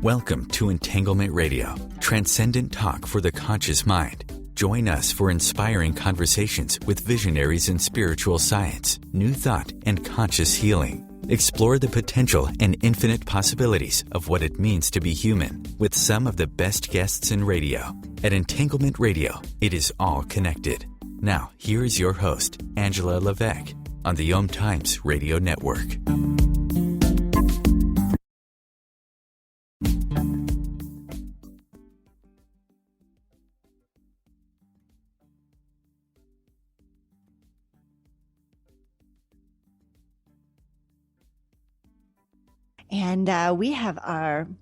Welcome to Entanglement Radio, transcendent talk for the conscious mind. Join us for inspiring conversations with visionaries in spiritual science, new thought, and conscious healing. Explore the potential and infinite possibilities of what it means to be human with some of the best guests in radio. At Entanglement Radio, it is all connected. Now, here is your host, Angela Levesque, on the OMTimes Radio Network. And we have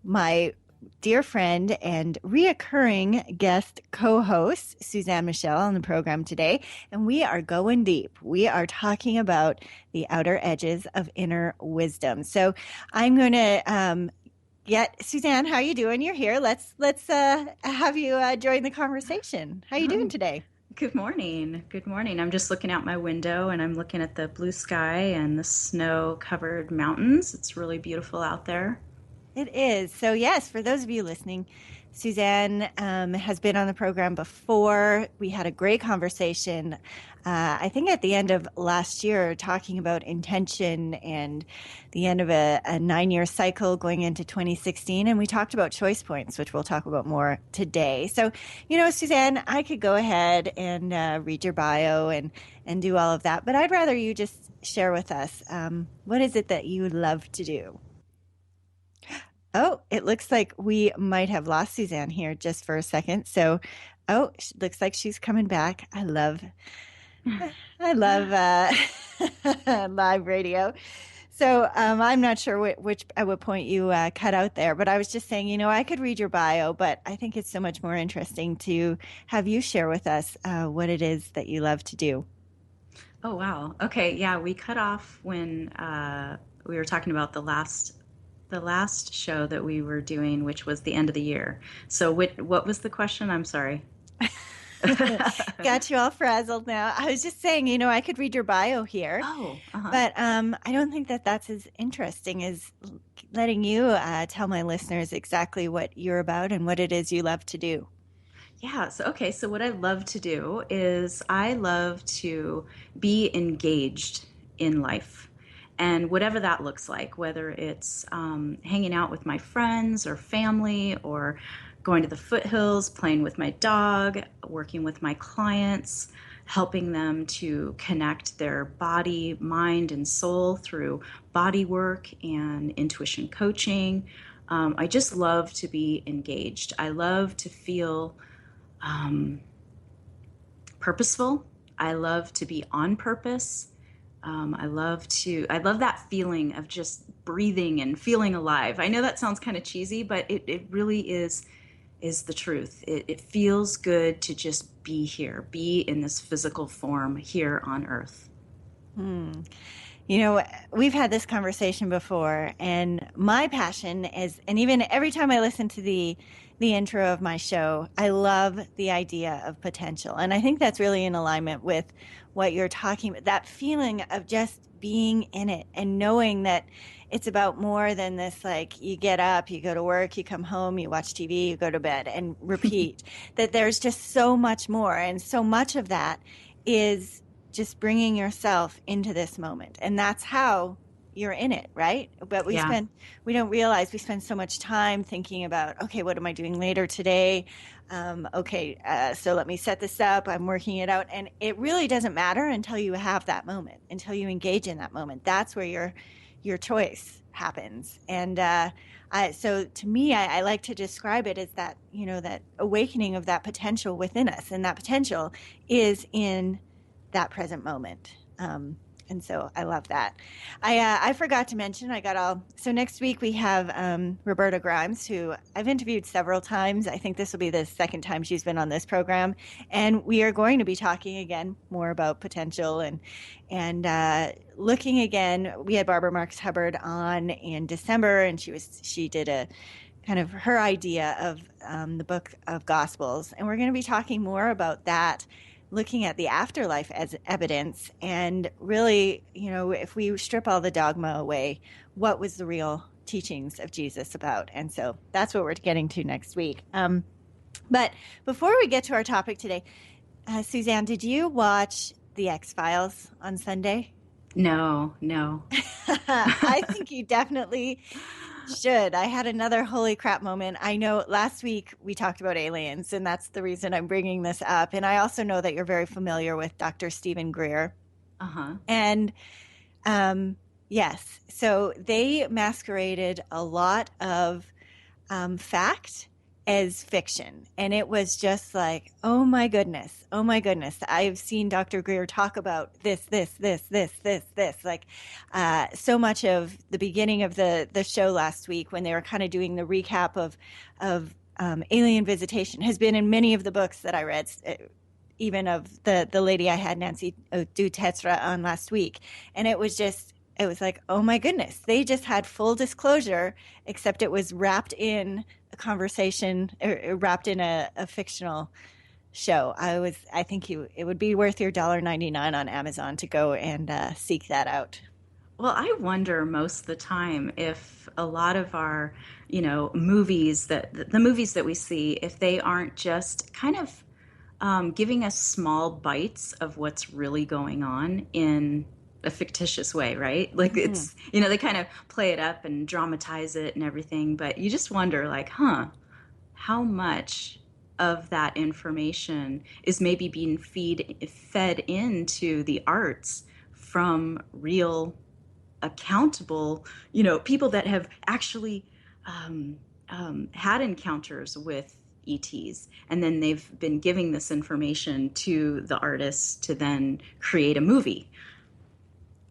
my dear friend and reoccurring guest co-host, Suzanne Michelle, on the program today. And we are going deep. We are talking about the outer edges of inner wisdom. So I'm going to get Suzanne, how are you doing? You're here. Let's have you join the conversation. How are you doing today? Good morning. Good morning. I'm just looking out my window and I'm looking at the blue sky and the snow-covered mountains. It's really beautiful out there. It is. So yes, for those of you listening, Suzanne has been on the program before. We had a great conversation, I think at the end of last year, talking about intention and the end of a 9-year cycle going into 2016. And we talked about choice points, which we'll talk about more today. So, Suzanne, I could go ahead and read your bio and do all of that, but I'd rather you just share with us, what is it that you love to do? Oh, it looks like we might have lost Suzanne here just for a second. So, looks like she's coming back. I love live radio. So I'm not sure at what point you cut out there, but I was just saying, I could read your bio, but I think it's so much more interesting to have you share with us what it is that you love to do. Oh, wow. Okay. Yeah, we cut off when we were talking about the last show that we were doing, which was the end of the year. So what was the question? I'm sorry. Got you all frazzled now. I was just saying, I could read your bio here, but I don't think that that's as interesting as letting you tell my listeners exactly what you're about and what it is you love to do. Yeah. So what I love to do is I love to be engaged in life. And whatever that looks like, whether it's hanging out with my friends or family or going to the foothills, playing with my dog, working with my clients, helping them to connect their body, mind, and soul through body work and intuition coaching. I just love to be engaged. I love to feel purposeful. I love to be on purpose. I love that feeling of just breathing and feeling alive. I know that sounds kind of cheesy, but it really is the truth. It feels good to just be here, be in this physical form here on Earth. We've had this conversation before, and my passion is, and even every time I listen to the intro of my show, I love the idea of potential. And I think that's really in alignment with what you're talking about, that feeling of just being in it and knowing that it's about more than this, like you get up, you go to work, you come home, you watch TV, you go to bed and repeat, that there's just so much more. And so much of that is just bringing yourself into this moment. And that's how you're in it, right? But we don't realize we spend so much time thinking about, okay, what am I doing later today? So let me set this up. I'm working it out. And it really doesn't matter until you have that moment, until you engage in that moment. That's where your choice happens. And so to me, I like to describe it as that, that awakening of that potential within us. And that potential is in that present moment. And so I love that. I forgot to mention, so next week we have Roberta Grimes, who I've interviewed several times. I think this will be the second time she's been on this program. And we are going to be talking again more about potential and looking again. We had Barbara Marks Hubbard on in December, and she did a kind of her idea of the Book of Gospels. And we're going to be talking more about that, looking at the afterlife as evidence, and really, if we strip all the dogma away, what was the real teachings of Jesus about. And so that's what we're getting to next week. But before we get to our topic today, Suzanne, did you watch The X-Files on Sunday? No. I think you definitely should. I had another holy crap moment. I know last week we talked about aliens, and that's the reason I'm bringing this up. And I also know that you're very familiar with Dr. Stephen Greer. Uh-huh. And yes, so they masqueraded a lot of fact as fiction. And it was just like, oh my goodness. I've seen Dr. Greer talk about this. Like so much of the beginning of the show last week when they were kind of doing the recap of alien visitation has been in many of the books that I read, even of the lady I had, Nancy Dutetra, on last week. And it was like, oh my goodness, they just had full disclosure, except it was wrapped in a conversation, wrapped in a fictional show. I think it would be worth your $1.99 on Amazon to go and seek that out. Well, I wonder most of the time if a lot of our, movies the movies that we see, if they aren't just kind of giving us small bites of what's really going on in a fictitious way, right? Like it's, they kind of play it up and dramatize it and everything, but you just wonder like, how much of that information is maybe being fed into the arts from real accountable, people that have actually had encounters with ETs, and then they've been giving this information to the artists to then create a movie.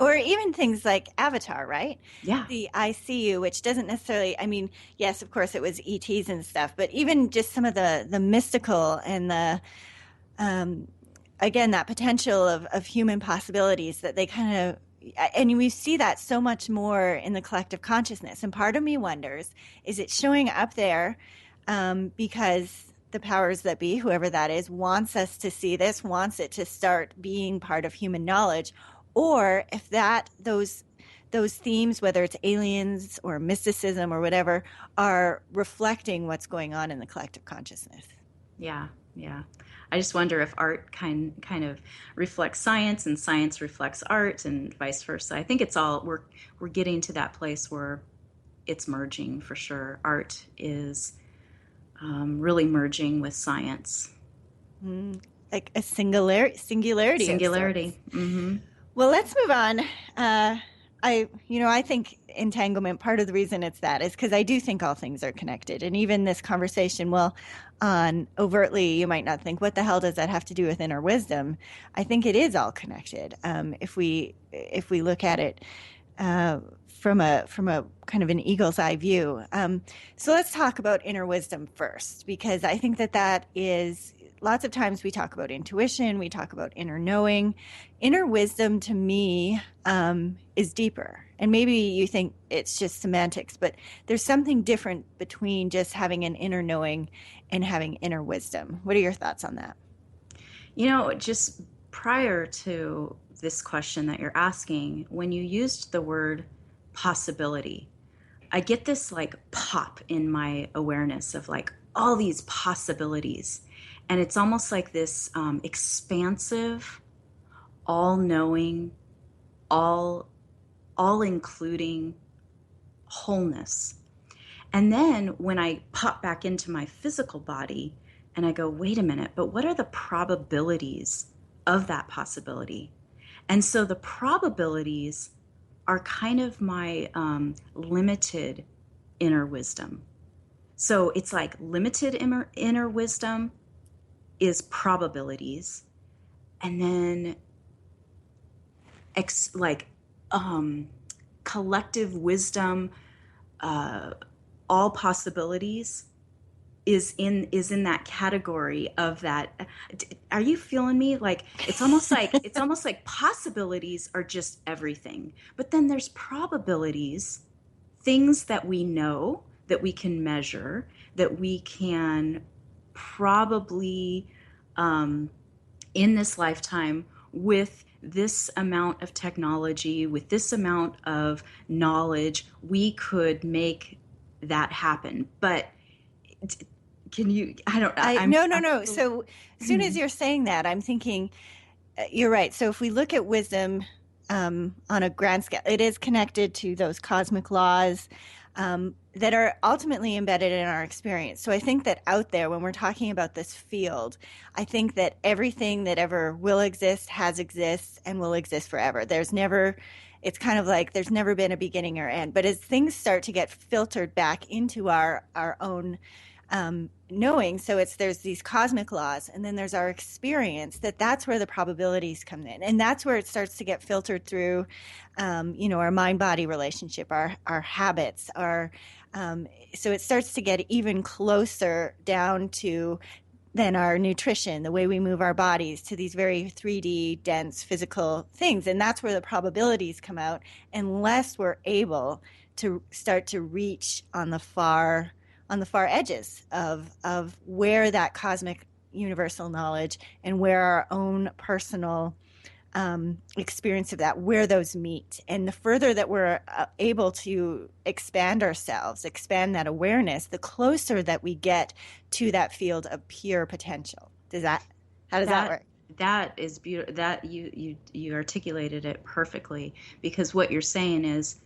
Or even things like Avatar, right? Yeah. The ICU, which doesn't necessarily, yes, of course it was ETs and stuff, but even just some of the mystical and the, again, that potential of human possibilities that they kind of, and we see that so much more in the collective consciousness. And part of me wonders, is it showing up there because the powers that be, whoever that is, wants us to see this, wants it to start being part of human knowledge? Or if those themes, whether it's aliens or mysticism or whatever, are reflecting what's going on in the collective consciousness. Yeah. I just wonder if art kind of reflects science and science reflects art and vice versa. I think it's all we're getting to that place where it's merging for sure. Art is really merging with science. Like a singularity. Singularity. Mm-hmm. Well, let's move on. I think entanglement, part of the reason it's that is because I do think all things are connected. And even this conversation, overtly, you might not think, what the hell does that have to do with inner wisdom? I think it is all connected. If we look at it from a kind of an eagle's eye view. So let's talk about inner wisdom first, because I think that is, lots of times we talk about intuition, we talk about inner knowing. Inner wisdom to me is deeper. And maybe you think it's just semantics, but there's something different between just having an inner knowing and having inner wisdom. What are your thoughts on that? Just prior to this question that you're asking, when you used the word possibility, I get this like pop in my awareness of like all these possibilities. And it's almost like this expansive, all-knowing, all-including wholeness. And then when I pop back into my physical body and I go, wait a minute, but what are the probabilities of that possibility? And so the probabilities are kind of my limited inner wisdom. So it's like limited inner wisdom is probabilities, and then collective wisdom, all possibilities is in that category of that. Are you feeling me? Like it's almost like possibilities are just everything, but then there's probabilities, things that we know, that we can measure, that we can probably in this lifetime with this amount of technology, with this amount of knowledge, we could make that happen. But can you, I don't, I'm, No. So as soon as you're saying that, I'm thinking, you're right. So if we look at wisdom on a grand scale, it is connected to those cosmic laws that are ultimately embedded in our experience. So I think that out there, when we're talking about this field, I think that everything that ever will exist has exists and will exist forever. It's kind of like there's never been a beginning or end. But as things start to get filtered back into our own knowing, so there's these cosmic laws, and then there's our experience, that's where the probabilities come in, and that's where it starts to get filtered through our mind-body relationship, our habits, so it starts to get even closer down to then our nutrition, the way we move our bodies, to these very 3D dense physical things, and that's where the probabilities come out, unless we're able to start to reach on the far edges of where that cosmic universal knowledge and where our own personal experience of that, where those meet. And the further that we're able to expand ourselves, expand that awareness, the closer that we get to that field of pure potential. How does that work? That is beautiful. That you articulated it perfectly, because what you're saying is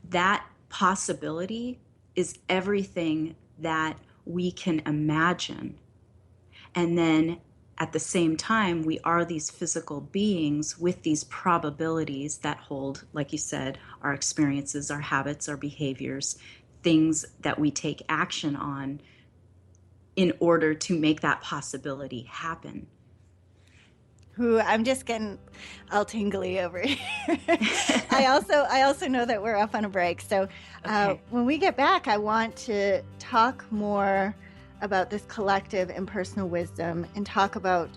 that possibility is everything that we can imagine. And then at the same time, we are these physical beings with these probabilities that hold, like you said, our experiences, our habits, our behaviors, things that we take action on in order to make that possibility happen. I'm just getting all tingly over here. I also know that we're up on a break. So Okay. When we get back, I want to talk more about this collective and personal wisdom, and talk about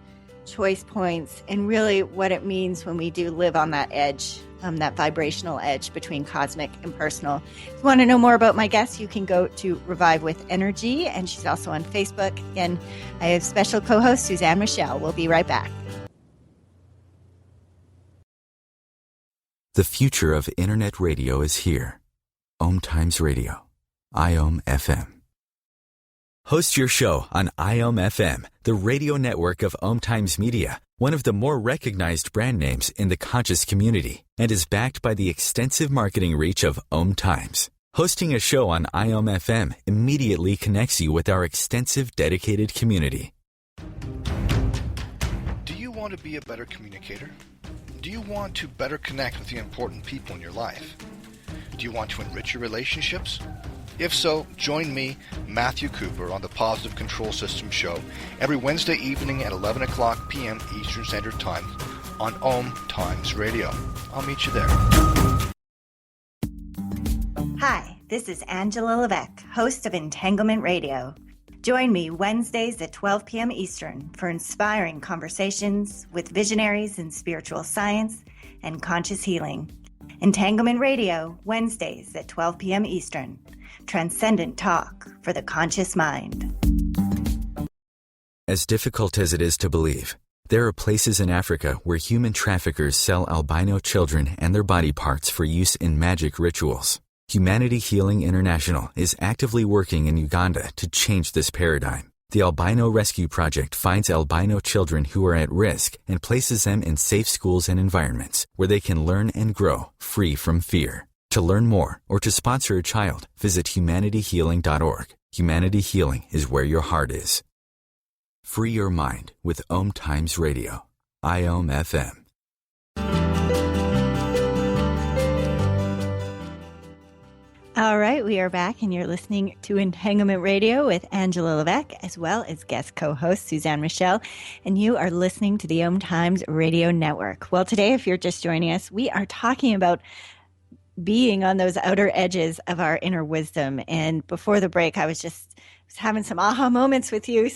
choice points and really what it means when we do live on that edge, that vibrational edge between cosmic and personal. If you want to know more about my guest, you can go to Revive with Energy, and she's also on Facebook. Again, I have special co-host Suzanne Michelle. We'll be right back. The future of Internet radio is here. OMTimes Radio. IOM FM. Host your show on IOM FM, the radio network of OMTimes Media, one of the more recognized brand names in the conscious community, and is backed by the extensive marketing reach of OMTimes. Hosting a show on IOM FM immediately connects you with our extensive dedicated community. Do you want to be a better communicator? Do you want to better connect with the important people in your life? Do you want to enrich your relationships? If so, join me, Matthew Cooper, on the Positive Control System Show every Wednesday evening at 11 o'clock p.m. Eastern Standard Time on OMTimes Radio. I'll meet you there. Hi, this is Angela Levesque, host of Entanglement Radio. Join me Wednesdays at 12 p.m. Eastern for inspiring conversations with visionaries in spiritual science and conscious healing. Entanglement Radio, Wednesdays at 12 p.m. Eastern. Transcendent talk for the conscious mind. As difficult as it is to believe, there are places in Africa where human traffickers sell albino children and their body parts for use in magic rituals. Humanity Healing International is actively working in Uganda to change this paradigm. The Albino Rescue Project finds albino children who are at risk and places them in safe schools and environments where they can learn and grow free from fear. To learn more or to sponsor a child, visit humanityhealing.org. Humanity Healing is where your heart is. Free your mind with OMTimes Radio. IOM FM. All right, we are back, and you're listening to Entanglement Radio with Angela Levesque, as well as guest co-host Suzanne Michelle, and you are listening to the OMTimes Radio Network. Well, today, if you're just joining us, we are talking about being on those outer edges of our inner wisdom. And before the break, I was having some aha moments with you.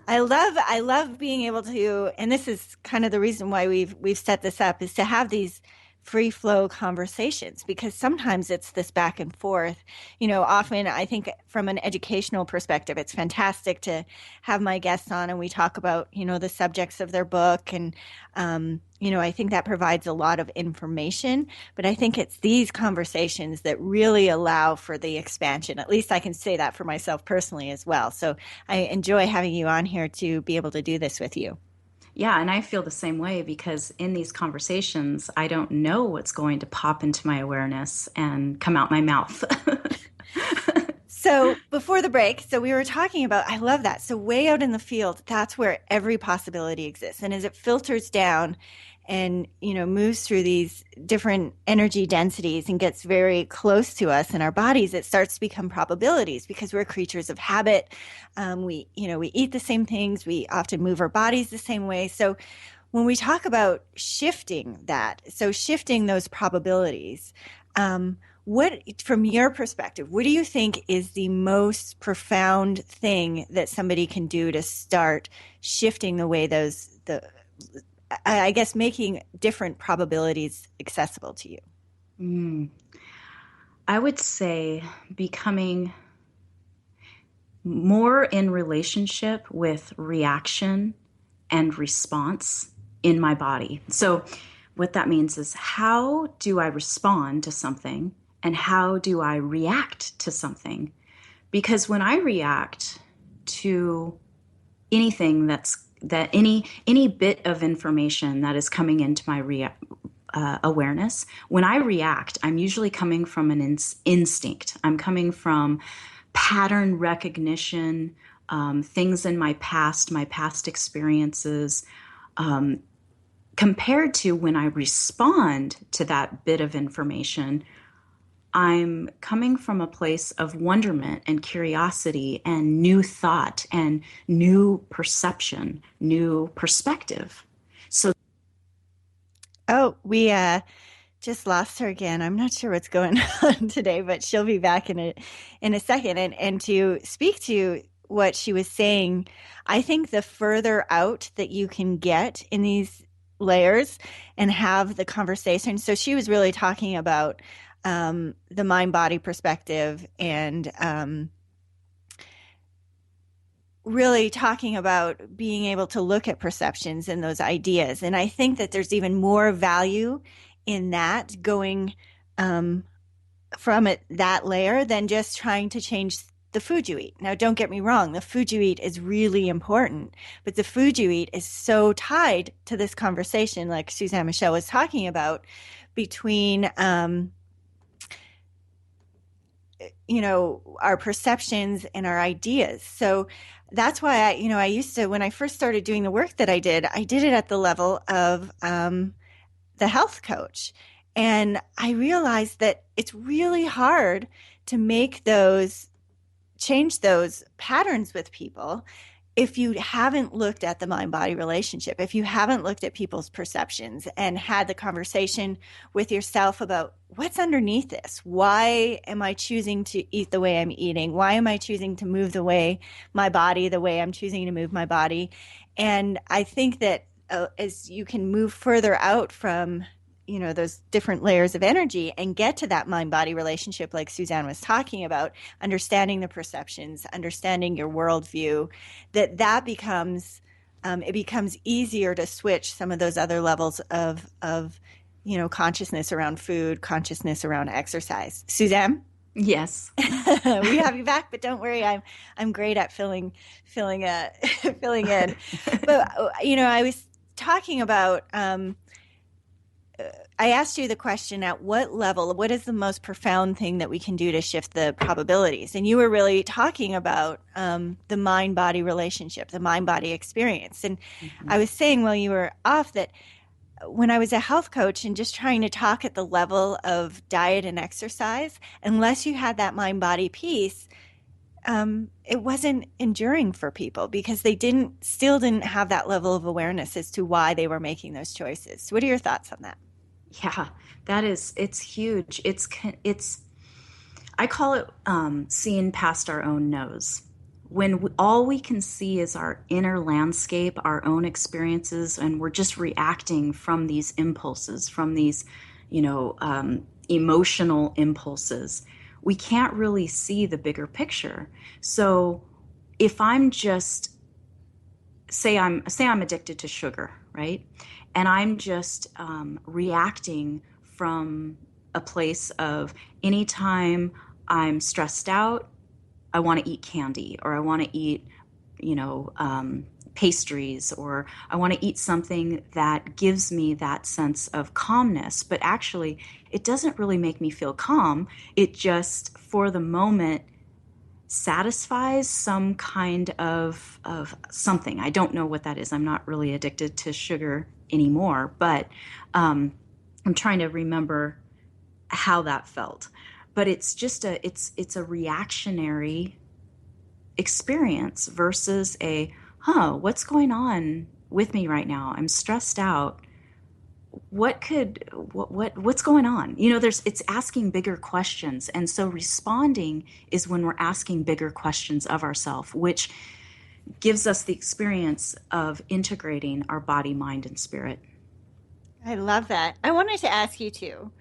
I love being able to, and this is kind of the reason why we've set this up, is to have these free flow conversations, because sometimes it's this back and forth. Often I think from an educational perspective, it's fantastic to have my guests on and we talk about, the subjects of their book. And, I think that provides a lot of information, but I think it's these conversations that really allow for the expansion. At least I can say that for myself personally as well. So I enjoy having you on here to be able to do this with you. Yeah, and I feel the same way because in these conversations, I don't know what's going to pop into my awareness and come out my mouth. So before the break, we were talking about, I love that. So way out in the field, that's where every possibility exists. And as it filters down and, moves through these different energy densities and gets very close to us in our bodies, it starts to become probabilities because we're creatures of habit. We eat the same things. We often move our bodies the same way. So when we talk about shifting that, so shifting those probabilities, what, from your perspective, what do you think is the most profound thing that somebody can do to start shifting the way making different probabilities accessible to you? I would say becoming more in relationship with reaction and response in my body. So what that means is, how do I respond to something and how do I react to something? Because when I react to anything any bit of information that is coming into my awareness, when I react, I'm usually coming from an instinct. I'm coming from pattern recognition, things in my past experiences, compared to when I respond to that bit of information, I'm coming from a place of wonderment and curiosity and new thought and new perception, new perspective. So, we just lost her again. I'm not sure what's going on today, but she'll be back in a second. And to speak to what she was saying, I think the further out that you can get in these layers and have the conversation. So she was really talking about the mind-body perspective and really talking about being able to look at perceptions and those ideas. And I think that there's even more value in that going from that layer than just trying to change the food you eat. Now, don't get me wrong, the food you eat is really important, but the food you eat is so tied to this conversation, like Suzanne Michelle was talking about, between our perceptions and our ideas. So that's why I used to, when I first started doing the work that I did it at the level of the health coach. And I realized that it's really hard to change those patterns with people if you haven't looked at the mind-body relationship, if you haven't looked at people's perceptions and had the conversation with yourself about what's underneath this. Why am I choosing to eat the way I'm eating? Why am I choosing to move the way I'm choosing to move my body? And I think that as you can move further out from those different layers of energy and get to that mind-body relationship, like Suzanne was talking about, understanding the perceptions, understanding your worldview, that becomes, it becomes easier to switch some of those other levels of consciousness around food, consciousness around exercise. Suzanne? Yes. We have you back, but don't worry, I'm great at filling in. But I was talking about I asked you the question, at what level, what is the most profound thing that we can do to shift the probabilities? And you were really talking about the mind-body relationship, the mind-body experience. And I was saying while you were off that when I was a health coach and just trying to talk at the level of diet and exercise, unless you had that mind-body piece, it wasn't enduring for people because they still didn't have that level of awareness as to why they were making those choices. What are your thoughts on that? Yeah, it's huge. I call it seeing past our own nose. When all we can see is our inner landscape, our own experiences, and we're just reacting from these impulses, from these, emotional impulses, we can't really see the bigger picture. So if I'm just, say I'm addicted to sugar, right? And I'm just reacting from a place of, anytime I'm stressed out, I want to eat candy, or I want to eat, pastries, or I want to eat something that gives me that sense of calmness. But actually, it doesn't really make me feel calm. It just, for the moment, satisfies some kind of something. I don't know what that is. I'm not really addicted to sugar anymore, but I'm trying to remember how that felt. But it's just it's a reactionary experience versus what's going on with me right now? I'm stressed out. What's going on? It's asking bigger questions. And so responding is when we're asking bigger questions of ourselves, which gives us the experience of integrating our body, mind, and spirit. I love that. I wanted to ask you too.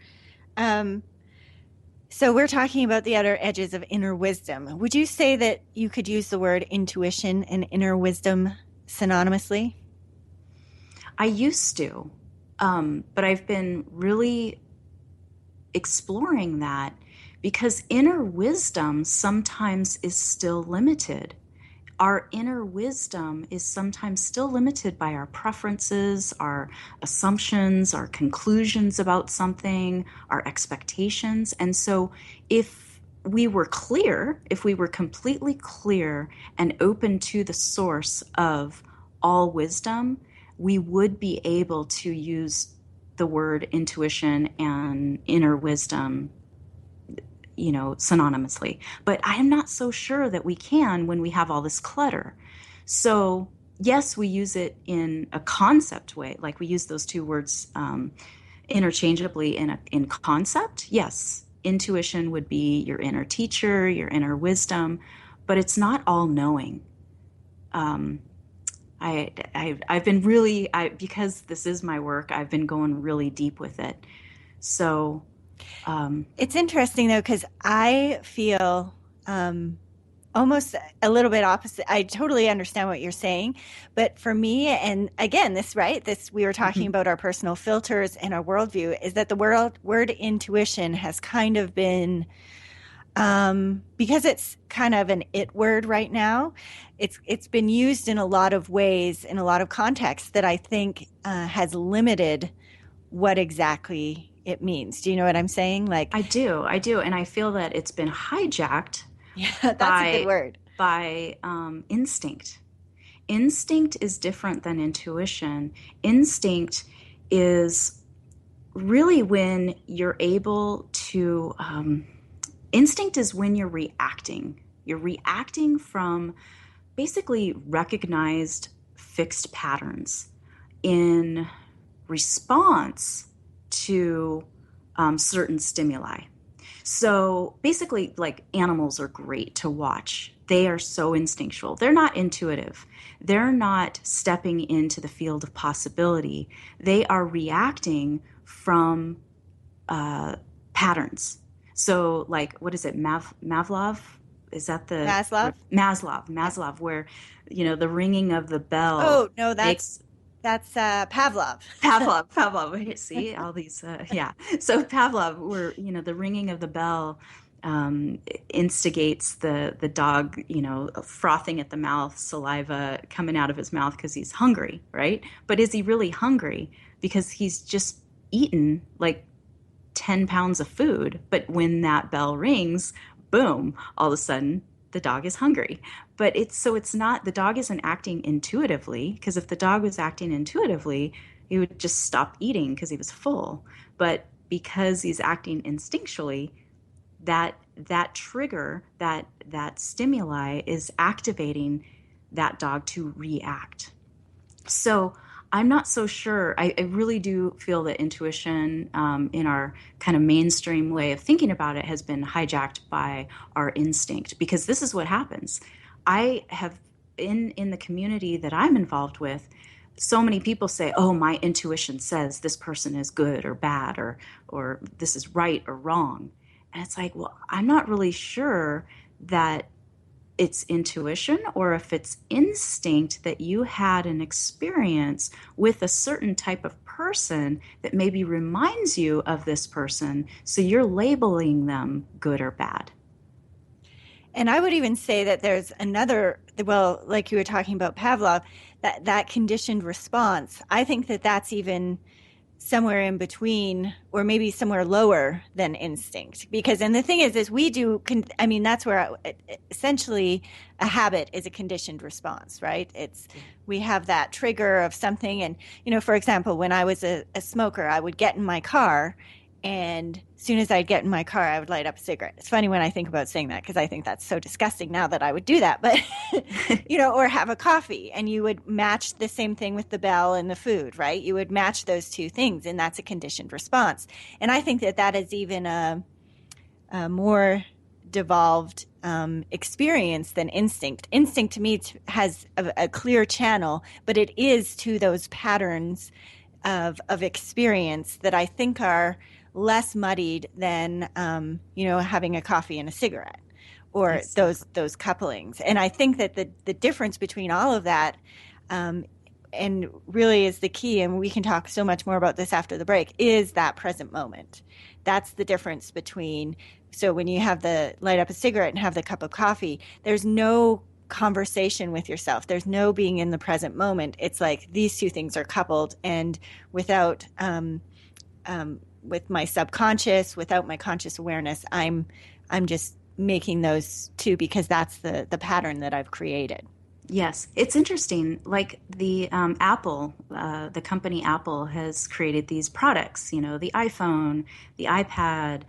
So we're talking about the outer edges of inner wisdom. Would you say that you could use the word intuition and inner wisdom synonymously? I used to, but I've been really exploring that, because inner wisdom sometimes is still limited. Our inner wisdom is sometimes still limited by our preferences, our assumptions, our conclusions about something, our expectations. And so if we were completely clear and open to the source of all wisdom, we would be able to use the word intuition and inner wisdom synonymously. But I am not so sure that we can when we have all this clutter. So yes, we use it in a concept way, like we use those two words interchangeably in concept. Yes, intuition would be your inner teacher, your inner wisdom, but it's not all knowing. I've been really, because this is my work, I've been going really deep with it. So it's interesting though, because I feel almost a little bit opposite. I totally understand what you're saying, but for me, and again, we were talking about our personal filters and our worldview, is that the word intuition has kind of been, because it's kind of an it word right now, it's been used in a lot of ways, in a lot of contexts, that I think has limited what exactly it means. Do you know what I'm saying? Like, I do. And I feel that it's been hijacked. Yeah, that's a good word. By instinct. Instinct is different than intuition. Instinct is really when you're able to, instinct is when you're reacting. You're reacting from basically recognized fixed patterns in response to certain stimuli. So basically, like, animals are great to watch. They are so instinctual. They're not intuitive. They're not stepping into the field of possibility. They are reacting from patterns. So, like, what is it, Mavlov? Is that the Maslow, where, the ringing of the bell. Oh, no, that's Pavlov. Pavlov. See, all these, yeah. So Pavlov, where, the ringing of the bell instigates the dog, frothing at the mouth, saliva coming out of his mouth because he's hungry, right? But is he really hungry? Because he's just eaten like 10 pounds of food. But when that bell rings, boom, all of a sudden the dog is hungry. But it's not, the dog isn't acting intuitively, because if the dog was acting intuitively, he would just stop eating because he was full. But because he's acting instinctually, that trigger, that stimuli is activating that dog to react. So I'm not so sure. I really do feel that intuition, in our kind of mainstream way of thinking about it, has been hijacked by our instinct, because this is what happens. I have, in the community that I'm involved with, so many people say, oh, my intuition says this person is good or bad, or this is right or wrong. And it's like, well, I'm not really sure that it's intuition or if it's instinct that you had an experience with a certain type of person that maybe reminds you of this person. So you're labeling them good or bad. And I would even say that there's another, well, like you were talking about Pavlov, that conditioned response. I think that that's even somewhere in between, or maybe somewhere lower than instinct. Because, and the thing is we do, I mean, that's where essentially a habit is a conditioned response, right? We have that trigger of something. And, for example, when I was a smoker, I would get in my car, and as soon as I'd get in my car, I would light up a cigarette. It's funny when I think about saying that, because I think that's so disgusting now that I would do that. But, or have a coffee, and you would match the same thing with the bell and the food, right? You would match those two things, and that's a conditioned response. And I think that is even a more devolved experience than instinct. Instinct to me has a clear channel, but it is to those patterns of experience that I think are less muddied than having a coffee and a cigarette, or those couplings. And I think that the difference between all of that and really is the key, and we can talk so much more about this after the break, is that present moment. That's the difference between, so when you have the light up a cigarette and have the cup of coffee, there's no conversation with yourself. There's no being in the present moment. It's like these two things are coupled, and without with my subconscious, without my conscious awareness, I'm just making those two because that's the pattern that I've created. Yes, it's interesting. Like the Apple, the company Apple has created these products, the iPhone, the iPad,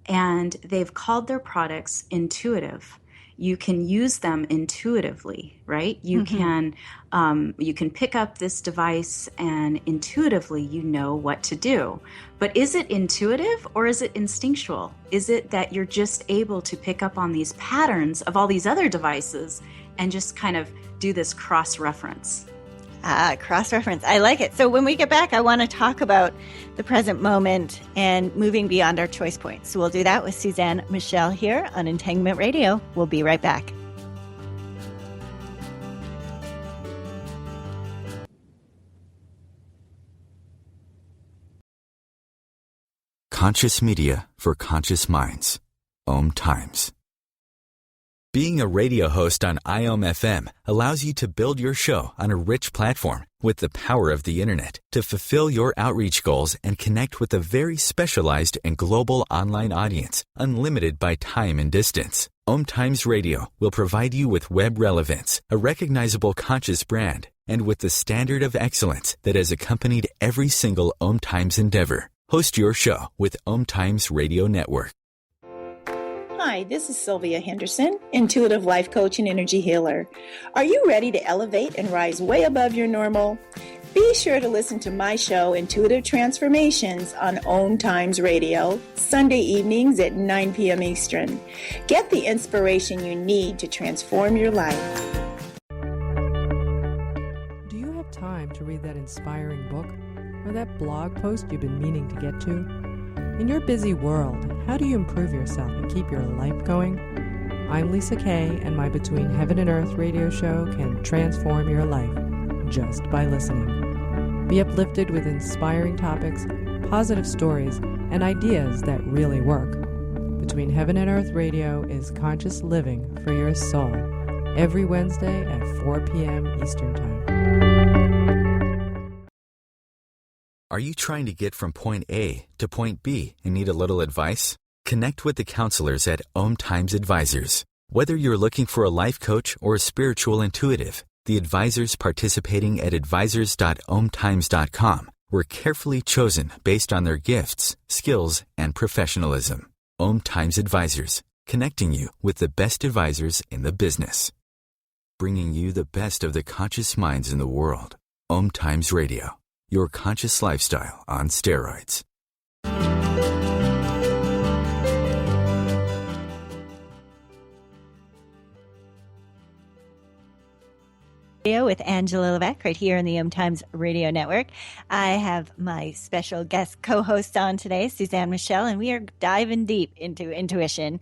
and they've called their products intuitive. You can use them intuitively, right? You can pick up this device and intuitively you know what to do. But is it intuitive or is it instinctual? Is it that you're just able to pick up on these patterns of all these other devices and just kind of do this cross-reference? Cross-reference. I like it. So when we get back, I want to talk about the present moment and moving beyond our choice points. So we'll do that with Suzanne Michelle here on Entanglement Radio. We'll be right back. Conscious media for conscious minds. OMTimes. Being a radio host on IOM-FM allows you to build your show on a rich platform with the power of the internet to fulfill your outreach goals and connect with a very specialized and global online audience, unlimited by time and distance. OMTimes Radio will provide you with web relevance, a recognizable conscious brand, and with the standard of excellence that has accompanied every single OMTimes endeavor. Host your show with OMTimes Radio Network. Hi, this is Sylvia Henderson, intuitive life coach and energy healer. Are you ready to elevate and rise way above your normal? Be sure to listen to my show, Intuitive Transformations, on OMTimes Radio, Sunday evenings at 9 p.m. Eastern. Get the inspiration you need to transform your life. Do you have time to read that inspiring book or that blog post you've been meaning to get to? In your busy world, how do you improve yourself and keep your life going? I'm Lisa Kay, and my Between Heaven and Earth radio show can transform your life just by listening. Be uplifted with inspiring topics, positive stories, and ideas that really work. Between Heaven and Earth radio is conscious living for your soul, every Wednesday at 4 p.m. Eastern Time. Are you trying to get from point A to point B and need a little advice? Connect with the counselors at OMTimes Advisors. Whether you're looking for a life coach or a spiritual intuitive, the advisors participating at advisors.omtimes.com were carefully chosen based on their gifts, skills, and professionalism. OMTimes Advisors, connecting you with the best advisors in the business. Bringing you the best of the conscious minds in the world. OMTimes Radio. Your conscious lifestyle on steroids. with Angela Levesque right here on the OMTimes Radio Network. I have my special guest co-host on today, Suzanne Michelle, and we are diving deep into intuition.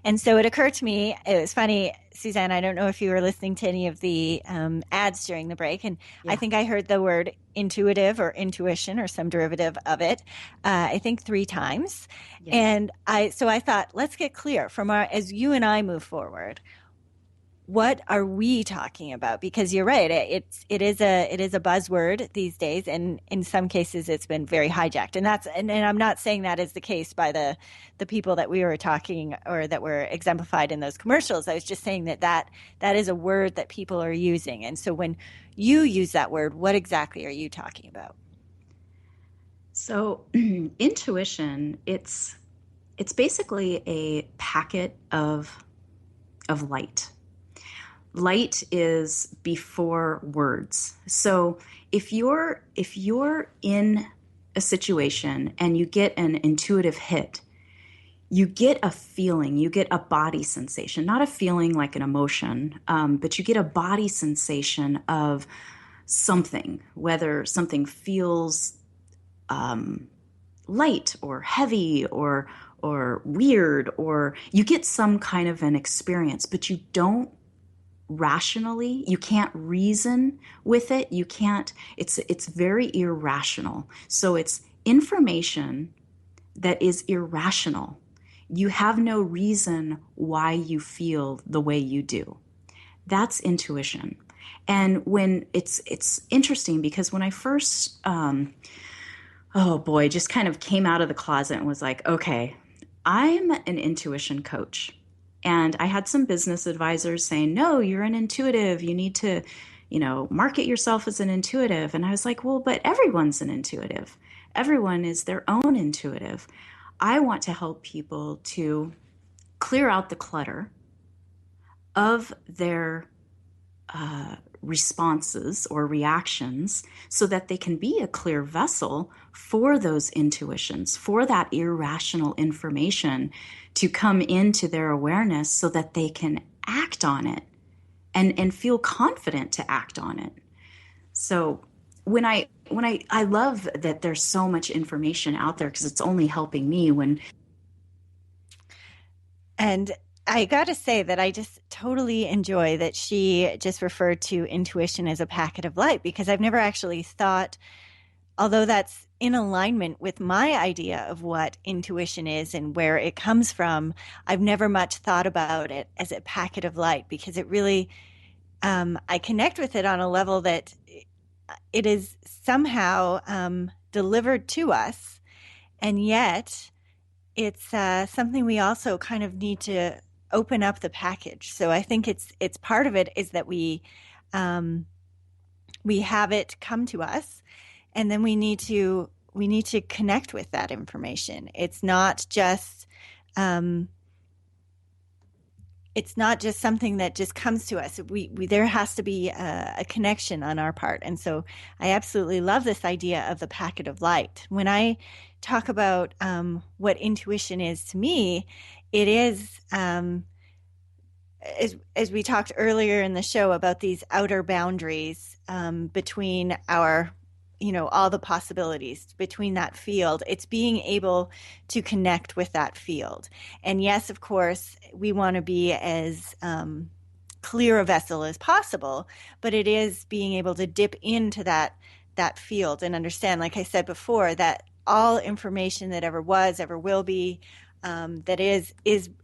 And so it occurred to me, it was funny, Suzanne, I don't know if you were listening to any of the ads during the break, and I think I heard the word intuitive or intuition or some derivative of it, I think 3 times. Yes. And I thought, let's get clear from as you and I move forward, what are we talking about? Because you're right, it is a buzzword these days, and in some cases it's been very hijacked. And I'm not saying that is the case by the people that we were talking or that were exemplified in those commercials. I was just saying that is a word that people are using. And so when you use that word, what exactly are you talking about? So intuition, it's basically a packet of light. Light is before words. So if you're in a situation and you get an intuitive hit, you get a feeling, you get a body sensation, not a feeling like an emotion, but you get a body sensation of something, whether something feels light or heavy or weird, or you get some kind of an experience, but you don't rationally, you can't reason with it. You can't, it's very irrational. So it's information that is irrational. You have no reason why you feel the way you do. That's intuition. And when it's interesting because when I first, just kind of came out of the closet and was like, okay, I'm an intuition coach. And I had some business advisors saying, no, you're an intuitive. You need to, market yourself as an intuitive. And I was like, well, but everyone's an intuitive. Everyone is their own intuitive. I want to help people to clear out the clutter of their responses or reactions so that they can be a clear vessel for those intuitions, for that irrational information to come into their awareness so that they can act on it and feel confident to act on it. So when I love that there's so much information out there because it's only helping me And I got to say that I just totally enjoy that she just referred to intuition as a packet of light, because I've never actually thought, although that's in alignment with my idea of what intuition is and where it comes from, I've never much thought about it as a packet of light, because it really, I connect with it on a level that it is somehow delivered to us, and yet it's something we also kind of need to open up the package. So I think it's part of it is that we have it come to us, and then we need to connect with that information. It's not just something that just comes to us. We there has to be a connection on our part. And so I absolutely love this idea of the packet of light. When I talk about what intuition is to me, it is, as we talked earlier in the show about these outer boundaries between our, all the possibilities between that field. It's being able to connect with that field. And yes, of course, we want to be as clear a vessel as possible, but it is being able to dip into that field and understand, like I said before, that all information that ever was, ever will be, that is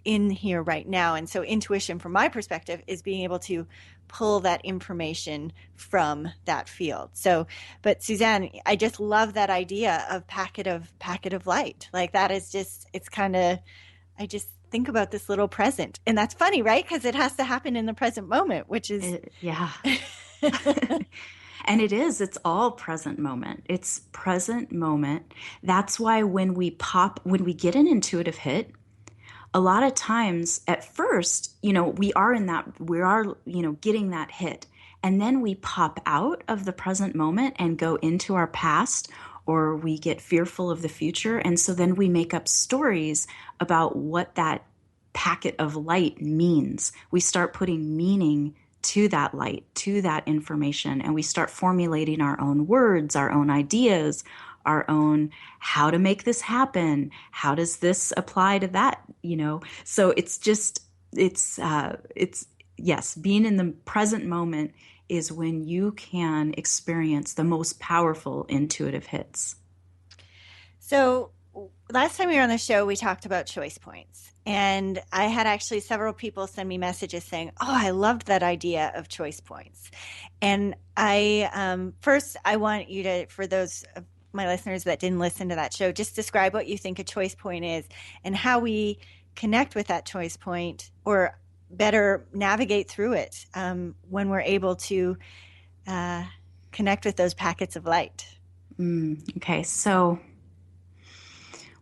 in here right now. And so intuition, from my perspective, is being able to pull that information from that field. So, but Suzanne, I just love that idea of packet of light. Like that is just, it's kind of, I just think about this little present. And that's funny, right? Because it has to happen in the present moment, which is... Yeah. And it's all present moment. It's present moment. That's why when we get an intuitive hit, a lot of times at first, we are getting that hit. And then we pop out of the present moment and go into our past, or we get fearful of the future. And so then we make up stories about what that packet of light means. We start putting meaning to that light, to that information, and we start formulating our own words, our own ideas, our own how to make this happen, how does this apply to that, so it's just it's yes, being in the present moment is when you can experience the most powerful intuitive hits. So last time we were on the show, we talked about choice points. And I had actually several people send me messages saying, oh, I loved that idea of choice points. And first, I want you to, for those of my listeners that didn't listen to that show, just describe what you think a choice point is and how we connect with that choice point, or better navigate through it when we're able to connect with those packets of light. Okay, so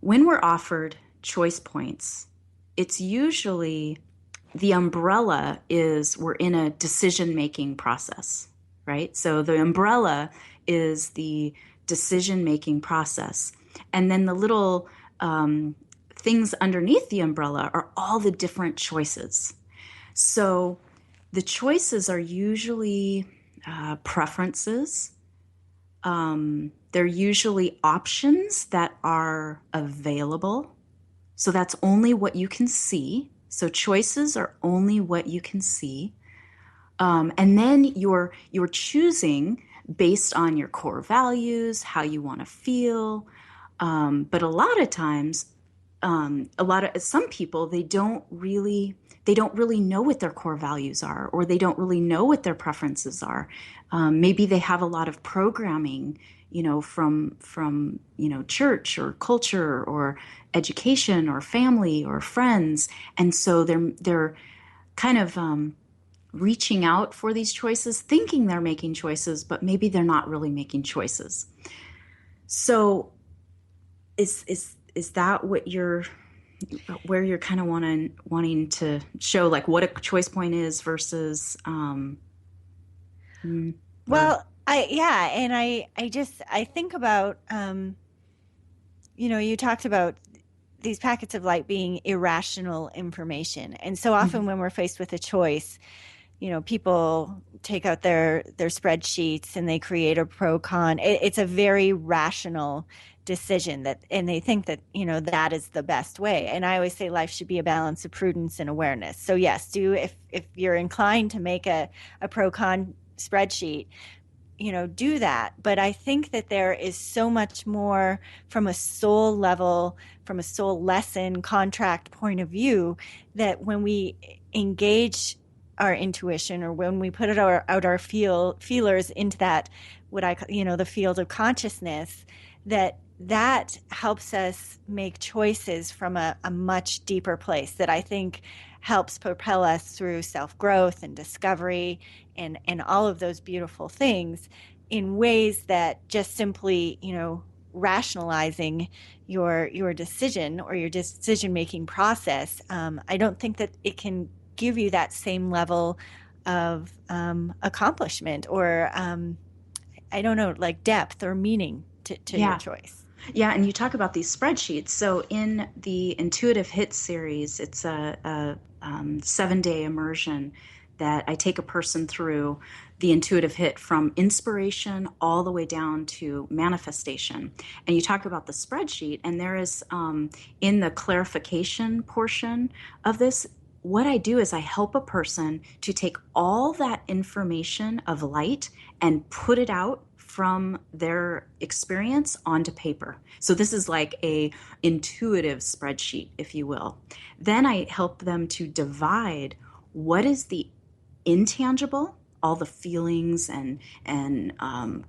when we're offered choice points, it's usually the umbrella is we're in a decision-making process, right? So the umbrella is the decision-making process. And then the little things underneath the umbrella are all the different choices. So the choices are usually preferences. They're usually options that are available. So that's only what you can see. So choices are only what you can see. And then you're choosing based on your core values, how you want to feel. But a lot of times, some people, they don't really know what their core values are, or they don't really know what their preferences are. Maybe they have a lot of programming, from church or culture or education or family or friends. And so they're kind of reaching out for these choices, thinking they're making choices, but maybe they're not really making choices. So is that what where you're kind of wanting to show, like, what a choice point is versus well, I think about you talked about these packets of light being irrational information, and so often when we're faced with a choice, people take out their spreadsheets and they create a pro con. It's a very rational decision and they think that, that is the best way. And I always say life should be a balance of prudence and awareness. So yes, if you're inclined to make a pro con spreadsheet, do that. But I think that there is so much more from a soul level, from a soul lesson contract point of view, that when we engage our intuition, or when we put out our feelers into that, what I call, the field of consciousness, that helps us make choices from a much deeper place, that I think helps propel us through self-growth and discovery and all of those beautiful things, in ways that just simply, rationalizing your decision or your decision-making process, I don't think that it can give you that same level of accomplishment, or I don't know, like depth or meaning to your choice. Yeah, and you talk about these spreadsheets. So in the Intuitive Hits series, it's a 7-day immersion that I take a person through the intuitive hit from inspiration all the way down to manifestation. And you talk about the spreadsheet, and there is, in the clarification portion of this, what I do is I help a person to take all that information of light and put it out from their experience onto paper. So this is like a intuitive spreadsheet, if you will. Then I help them to divide what is the intangible, all the feelings and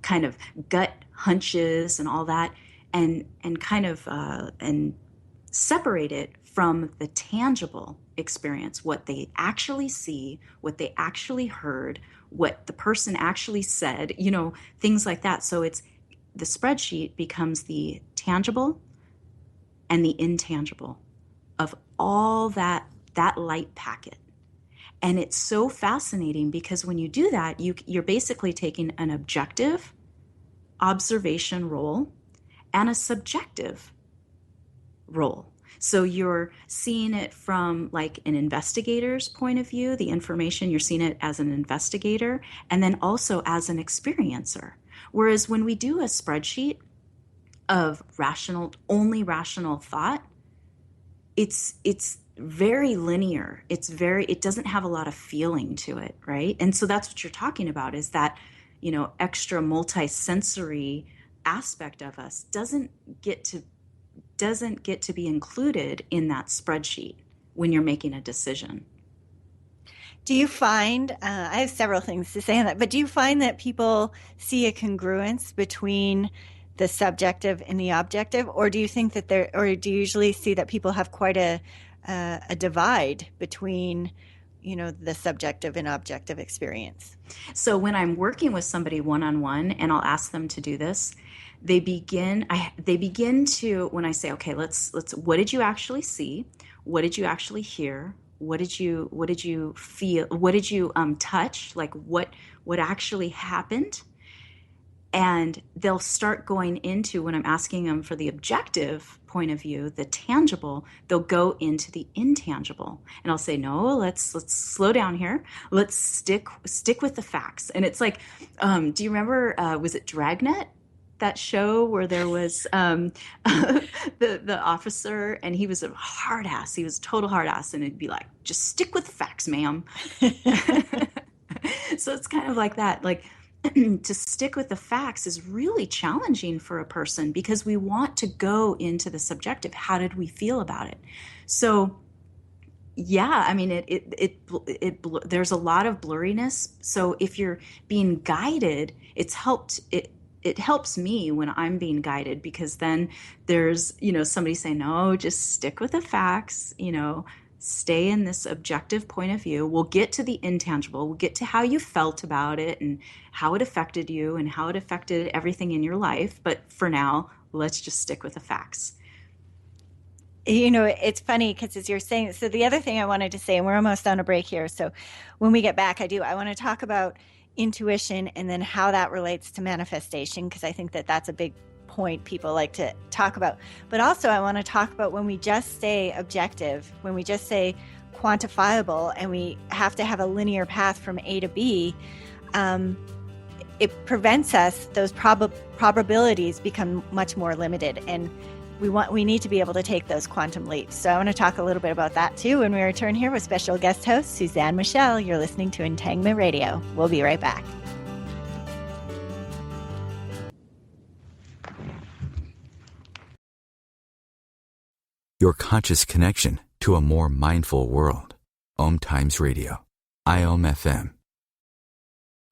kind of gut hunches and all that, and kind of and separate it from the tangible experience, what they actually see, what they actually heard, what the person actually said, things like that. So it's the spreadsheet becomes the tangible and the intangible of all that light packet. And it's so fascinating because when you do that, you're basically taking an objective observation role and a subjective role. So you're seeing it from like an investigator's point of view, the information, you're seeing it as an investigator, and then also as an experiencer. Whereas when we do a spreadsheet of only rational thought, it's very linear. It doesn't have a lot of feeling to it, right? And so that's what you're talking about, is that, extra multi-sensory aspect of us doesn't get to be included in that spreadsheet when you're making a decision. Do you find, I have several things to say on that, but do you find that people see a congruence between the subjective and the objective, or do you think that or do you usually see that people have quite a divide between, the subjective and objective experience? So when I'm working with somebody one-on-one and I'll ask them to do this, they begin to, when I say, okay, let's, what did you actually see? What did you actually hear? What did you feel? What did you touch? Like what actually happened? And they'll start going into, when I'm asking them for the objective point of view, the tangible, they'll go into the intangible. And I'll say, no, let's slow down here. Let's stick with the facts. And it's like, do you remember, was it Dragnet? That show where there was the officer, and he was a hard ass. He was a total hard ass, and it'd be like, just stick with the facts, ma'am. So it's kind of like that. Like, to stick with the facts is really challenging for a person, because we want to go into the subjective. How did we feel about it? So yeah, I mean, there's a lot of blurriness. So if you're being guided, it helps me when I'm being guided, because then there's, somebody saying, no, just stick with the facts, stay in this objective point of view. We'll get to the intangible. We'll get to how you felt about it and how it affected you and how it affected everything in your life. But for now, let's just stick with the facts. It's funny because as you're saying, so the other thing I wanted to say, and we're almost on a break here, so when we get back, I want to talk about intuition and then how that relates to manifestation, because I think that that's a big point people like to talk about. But also I want to talk about when we just say objective, when we just say quantifiable, and we have to have a linear path from A to B, it prevents us, those probabilities become much more limited, and we need to be able to take those quantum leaps. So I want to talk a little bit about that too when we return here with special guest host Suzanne Michelle. You're listening to Entanglement Radio. We'll be right back. Your conscious connection to a more mindful world. OMTimes Radio. IOM-FM.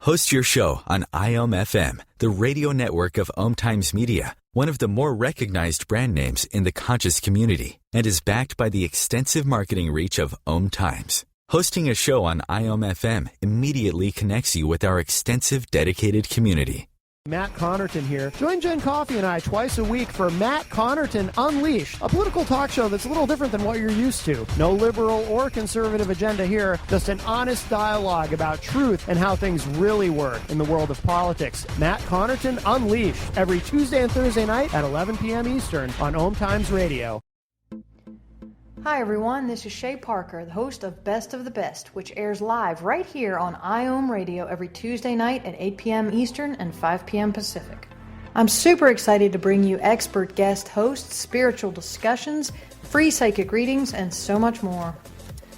Host your show on IOM-FM, the radio network of OMTimes Media, one of the more recognized brand names in the conscious community, and is backed by the extensive marketing reach of OMTimes. Hosting a show on IOM-FM immediately connects you with our extensive dedicated community. Matt Connerton here. Join Jen Coffey and I twice a week for Matt Connerton Unleashed, a political talk show that's a little different than what you're used to. No liberal or conservative agenda here, just an honest dialogue about truth and how things really work in the world of politics. Matt Connerton Unleashed, every Tuesday and Thursday night at 11 p.m. Eastern on OMTimes Radio. Hi everyone, this is Shay Parker, the host of Best of the Best, which airs live right here on IOM Radio every Tuesday night at 8 p.m. Eastern and 5 p.m. Pacific. I'm super excited to bring you expert guest hosts, spiritual discussions, free psychic readings, and so much more.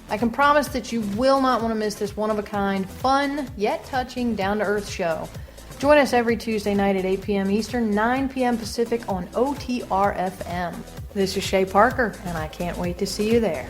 I can promise that you will not want to miss this one-of-a-kind, fun, yet touching, down-to-earth show. Join us every Tuesday night at 8 p.m. Eastern, 9 p.m. Pacific on OTR-FM. This is Shay Parker, and I can't wait to see you there.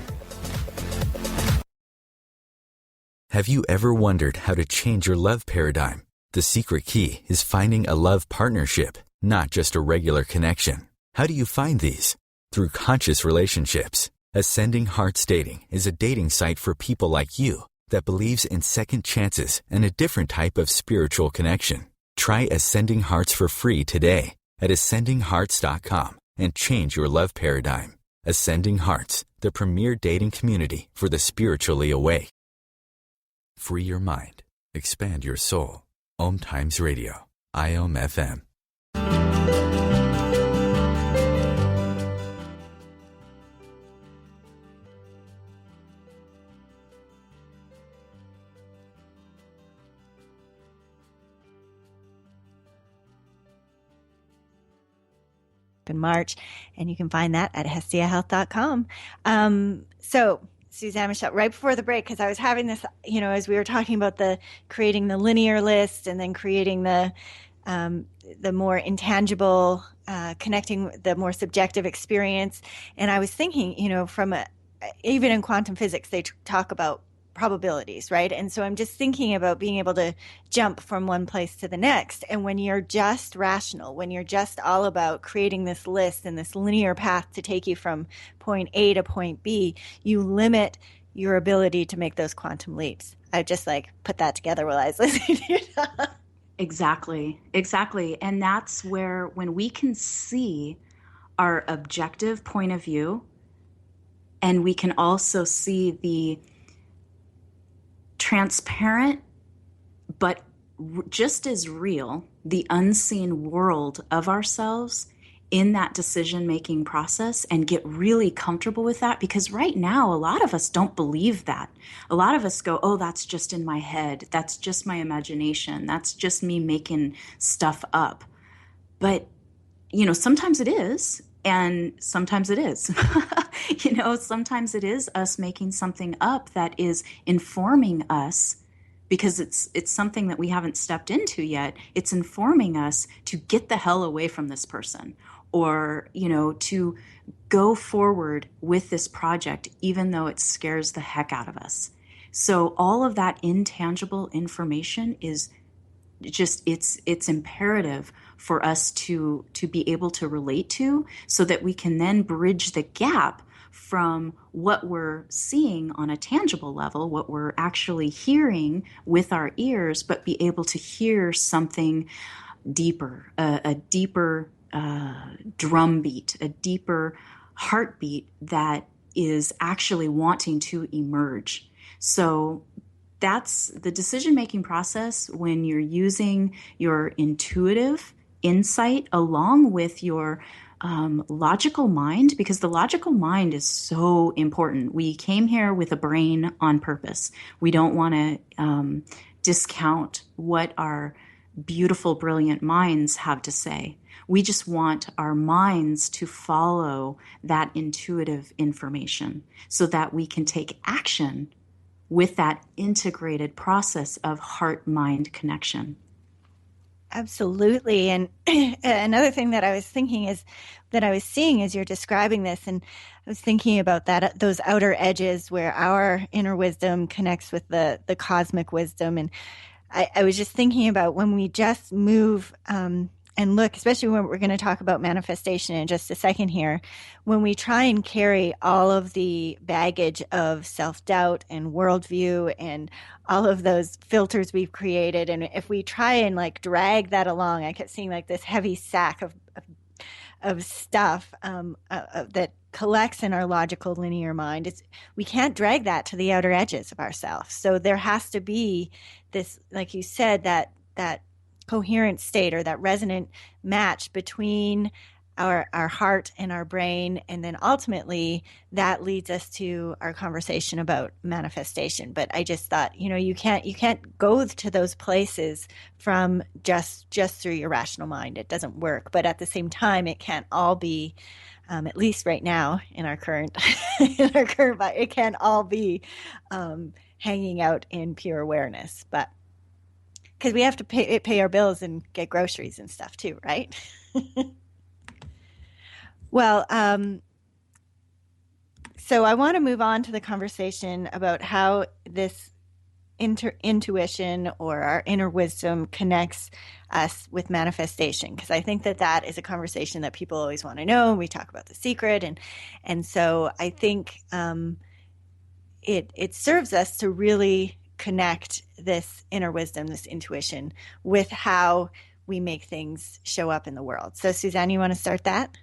Have you ever wondered how to change your love paradigm? The secret key is finding a love partnership, not just a regular connection. How do you find these? Through conscious relationships. Ascending Hearts Dating is a dating site for people like you that believes in second chances and a different type of spiritual connection. Try Ascending Hearts for free today at ascendinghearts.com and change your love paradigm. Ascending Hearts, the premier dating community for the spiritually awake. Free your mind. Expand your soul. OMTimes Radio. IOM-FM. up in March, and you can find that at hestiahealth.com. So Suzanne Michelle, right before the break, because I was having this, as we were talking about the creating the linear list and then creating the more intangible, connecting the more subjective experience. And I was thinking, even in quantum physics, they talk about probabilities, right? And so I'm just thinking about being able to jump from one place to the next. And when you're just rational, when you're just all about creating this list and this linear path to take you from point A to point B, you limit your ability to make those quantum leaps. I just put that together while I was listening to you talk. Exactly. And that's where, when we can see our objective point of view, and we can also see the transparent, but just as real, the unseen world of ourselves in that decision-making process, and get really comfortable with that. Because right now, a lot of us don't believe that. A lot of us go, oh, that's just in my head. That's just my imagination. That's just me making stuff up. But, sometimes it is, and sometimes it is. Sometimes it is us making something up that is informing us, because it's something that we haven't stepped into yet. It's informing us to get the hell away from this person, or, to go forward with this project, even though it scares the heck out of us. So all of that intangible information is just, it's imperative for us to be able to relate to, so that we can then bridge the gap from what we're seeing on a tangible level, what we're actually hearing with our ears, but be able to hear something deeper, a deeper drumbeat, a deeper heartbeat that is actually wanting to emerge. So that's the decision-making process, when you're using your intuitive insight along with your logical mind, because the logical mind is so important. We came here with a brain on purpose. We don't want to discount what our beautiful, brilliant minds have to say. We just want our minds to follow that intuitive information, so that we can take action with that integrated process of heart-mind connection. Absolutely. And another thing that I was thinking is that I was seeing as you're describing this, and I was thinking about that, those outer edges where our inner wisdom connects with the cosmic wisdom. And I was just thinking about when we just move and look, especially when we're going to talk about manifestation in just a second here, when we try and carry all of the baggage of self-doubt and worldview and all of those filters we've created, and if we try and drag that along, I kept seeing this heavy sack of stuff that collects in our logical linear mind. We can't drag that to the outer edges of ourselves. So there has to be this, like you said, that coherent state, or that resonant match between our heart and our brain, and then ultimately that leads us to our conversation about manifestation. But I just thought, you can't go to those places from just through your rational mind. It doesn't work. But at the same time, it can't all be, at least right now in our current it can't all be hanging out in pure awareness. But because we have to pay our bills and get groceries and stuff too, right? Well, so I want to move on to the conversation about how this intuition, or our inner wisdom, connects us with manifestation, because I think that is a conversation that people always want to know. We talk about the secret, and so I think it serves us to really connect this inner wisdom, this intuition, with how we make things show up in the world. So Suzanne, you want to start that?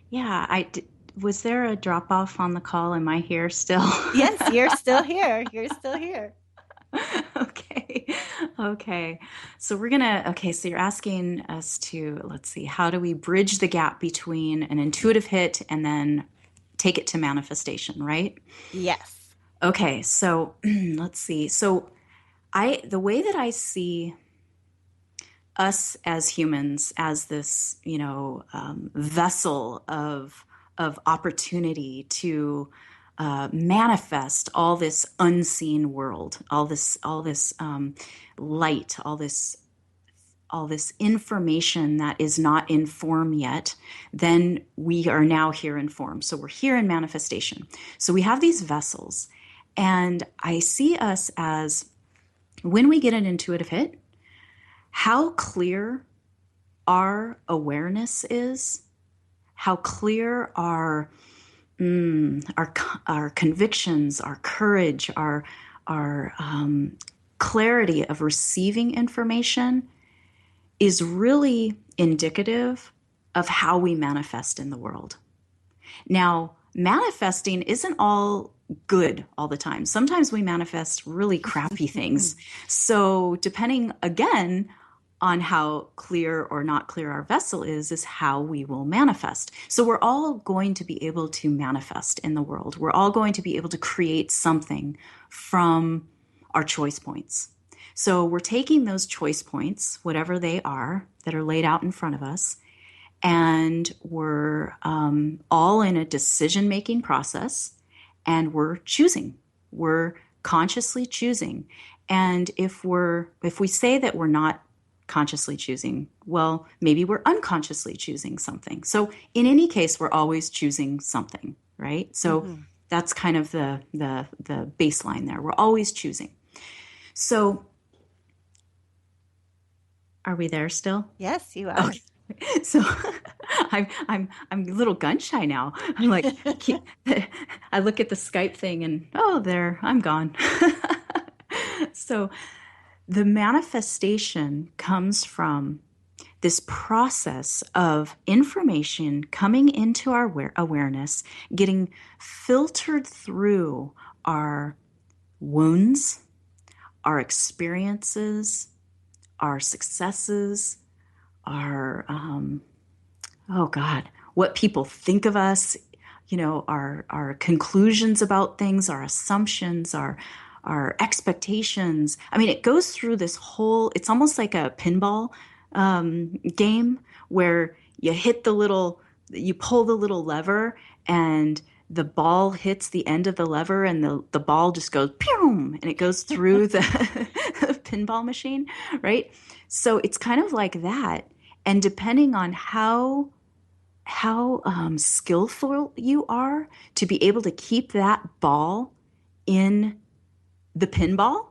Yeah, was there a drop off on the call? Am I here still? Yes, you're still here. You're still here. Okay. So so you're asking us to, let's see, how do we bridge the gap between an intuitive hit and then take it to manifestation, right? Yes. Okay, so let's see. So the way that I see us as humans as this, vessel of opportunity to manifest all this unseen world, all this light, all this information that is not in form yet, then we are now here in form. So we're here in manifestation. So we have these vessels, and I see us as, when we get an intuitive hit, how clear our awareness is, how clear our convictions, our courage, our clarity of receiving information is really indicative of how we manifest in the world. Now, manifesting isn't all good all the time. Sometimes we manifest really crappy things. So depending, again, on how clear or not clear our vessel is how we will manifest. So we're all going to be able to manifest in the world. We're all going to be able to create something from our choice points. So we're taking those choice points, whatever they are, that are laid out in front of us, and we're all in a decision-making process, and we're choosing. We're consciously choosing. And if we say that we're not consciously choosing, well, maybe we're unconsciously choosing something. So in any case, we're always choosing something, right? So that's kind of the baseline there. We're always choosing. So are we there still? Yes, you are. Okay. So I'm a little gun shy now. I'm like, I look at the Skype thing and, there, I'm gone. So the manifestation comes from this process of information coming into our awareness, getting filtered through our wounds, our experiences, our successes, our, what people think of us, our conclusions about things, our assumptions, our expectations. I mean, it goes through this whole, it's almost like a pinball game where you pull the little lever and the ball hits the end of the lever and the ball just goes pew, and it goes through the pinball machine, right? So it's kind of like that. And depending on how skillful you are to be able to keep that ball in the pinball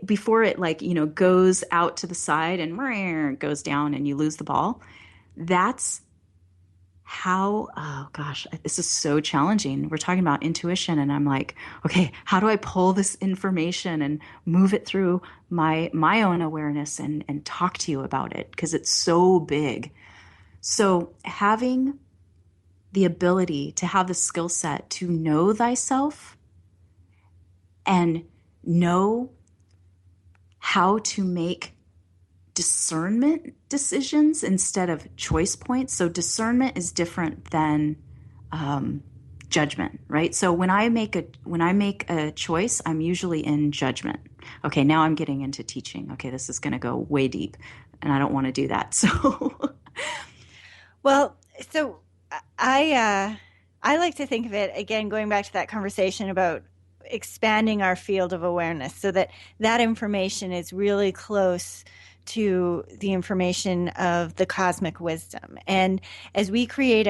before it goes out to the side and goes down and you lose the ball. That's how, this is so challenging. We're talking about intuition, and I'm like, okay, how do I pull this information and move it through my own awareness and talk to you about it? Because it's so big. So having the ability to have the skill set to know thyself and know how to make discernment decisions instead of choice points. So discernment is different than judgment, right? So when I make a choice, I'm usually in judgment. Okay, now I'm getting into teaching. Okay, this is going to go way deep, and I don't want to do that. So, well, so I like to think of it again, going back to that conversation about expanding our field of awareness, so that information is really close to the information of the cosmic wisdom. And as we create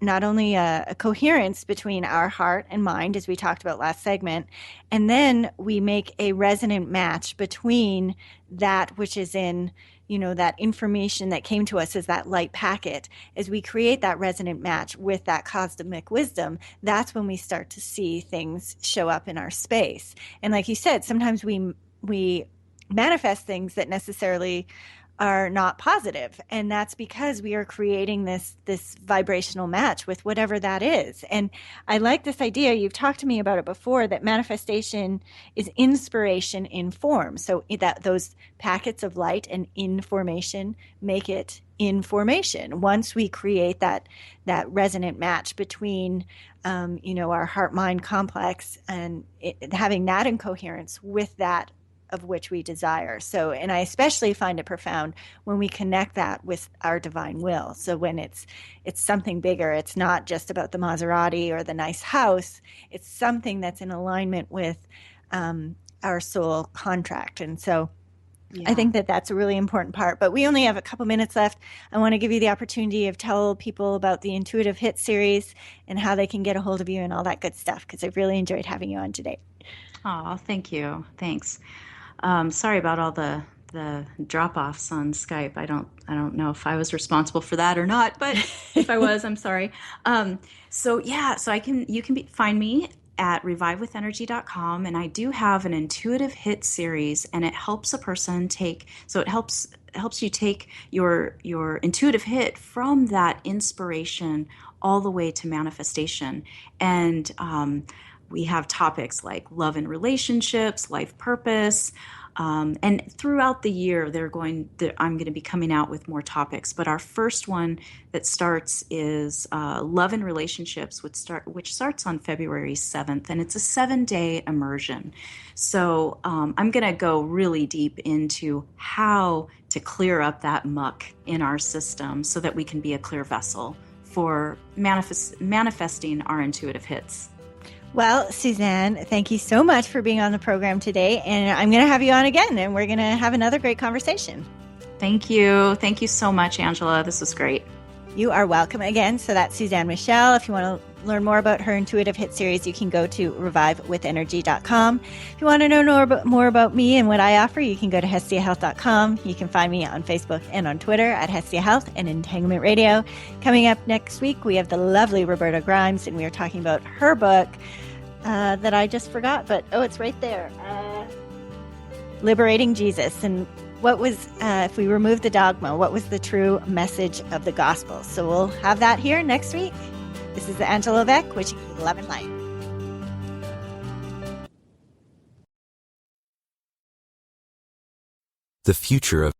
not only a coherence between our heart and mind, as we talked about last segment, and then we make a resonant match between that which is in, that information that came to us as that light packet, as we create that resonant match with that cosmic wisdom, that's when we start to see things show up in our space. And like you said, sometimes we manifest things that necessarily are not positive, and that's because we are creating this vibrational match with whatever that is. And I like this idea, you've talked to me about it before, that manifestation is inspiration in form. So that those packets of light and information make it information. Once we create that resonant match between our heart-mind complex and having that in coherence with that of which we desire. So, and I especially find it profound when we connect that with our divine will. So when it's something bigger, it's not just about the Maserati or the nice house. It's something that's in alignment with our soul contract. And so I think that that's a really important part. But we only have a couple minutes left. I want to give you the opportunity of tell people about the Intuitive Hit series and how they can get a hold of you and all that good stuff, because I've really enjoyed having you on today. Oh, thank you. Thanks. Sorry about all the drop-offs on Skype. I don't know if I was responsible for that or not, but if I was, I'm sorry. So you can find me at revivewithtenergy.com, and I do have an intuitive hit series, and it helps a person helps you take your intuitive hit from that inspiration all the way to manifestation. And we have topics like love and relationships, life purpose, and throughout the year, I'm going to be coming out with more topics. But our first one that starts is love and relationships, which starts on February 7th, and it's a 7-day immersion. So I'm going to go really deep into how to clear up that muck in our system so that we can be a clear vessel for manifesting our intuitive hits. Well, Suzanne, thank you so much for being on the program today. And I'm going to have you on again, and we're going to have another great conversation. Thank you. Thank you so much, Angela. This was great. You are welcome again. So that's Suzanne Michelle. If you want to learn more about her Intuitive Hit series, you can go to revivewithtenergy.com. If you want to know more about me and what I offer, you can go to hestiahealth.com. You can find me on Facebook and on Twitter at Hestia Health and Entanglement Radio. Coming up next week, we have the lovely Roberta Grimes, and we are talking about her book that I just forgot, but it's right there. Liberating Jesus. And what was, if we remove the dogma, what was the true message of the gospel? So we'll have that here next week. This is Angela Beck, wishing you love and light. The future of